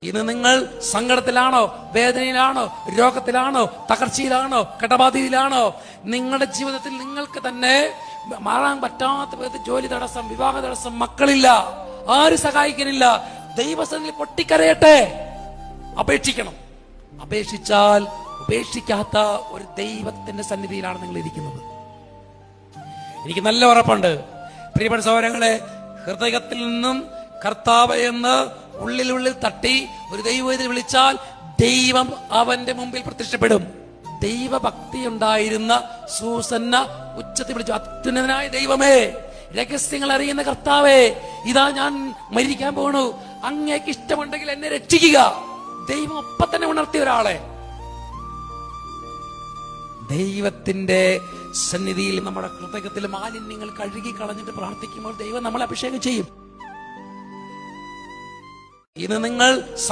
ഇന്ന് നിങ്ങൾ സങ്കടത്തിലാണോ, വേദനയിലാണോ, രോഗത്തിലാണോ, തകർച്ചയിലാണോ, കടബാധയിലാണോ? നിങ്ങളുടെ ജീവിതത്തിൽ നിങ്ങൾക്ക് തന്നെ മാറാൻ പറ്റാത്ത വിധത്തിൽ ജോലി തടസ്സം, വിവാഹ തടസ്സം, മക്കളില്ല, ആരും സഹായിക്കാനില്ല. ദൈവസന്നിധിയിൽ പൊട്ടിക്കരയട്ടെ, അപേക്ഷിക്കണം. അപേക്ഷിച്ചാൽ ഉപേക്ഷിക്കാത്ത ഒരു ദൈവത്തിന്റെ സന്നിധിയിലാണ് നിങ്ങൾ ഇരിക്കുന്നത്. എനിക്ക് നല്ല ഉറപ്പുണ്ട് പ്രിയപ്പെട്ട സഹോദരങ്ങളെ, ഹൃദയത്തിൽ നിന്നും കർത്താവ് എന്ന് ഉള്ളിൽ തട്ടി ഒരു ദൈവത്തെ വിളിച്ചാൽ ദൈവം അവന്റെ മുമ്പിൽ പ്രത്യക്ഷപ്പെടും. ദൈവഭക്തി ഉണ്ടായിരുന്ന സൂസന്ന ഉച്ചത്തിൽ വിളിച്ചു, അത്യുന്നതനായ ദൈവമേ, രഹസ്യങ്ങൾ അറിയുന്ന കർത്താവേ, ഇതാ ഞാൻ മരിക്കാൻ പോണു, അങ്ങേക്ക് ഇഷ്ടമുണ്ടെങ്കിൽ എന്നെ രക്ഷിക്കുക. ദൈവം ഒപ്പം തന്നെ ഉണർത്തിയ ഒരാളെ. ദൈവത്തിന്റെ സന്നിധിയിൽ നമ്മുടെ ഹൃദയത്തിലെ മാലിന്യങ്ങൾ കഴുകി കളഞ്ഞിട്ട് പ്രാർത്ഥിക്കുമ്പോൾ ദൈവം നമ്മളെ അഭിഷേകം ചെയ്യും. ഇന്ന് നിങ്ങൾ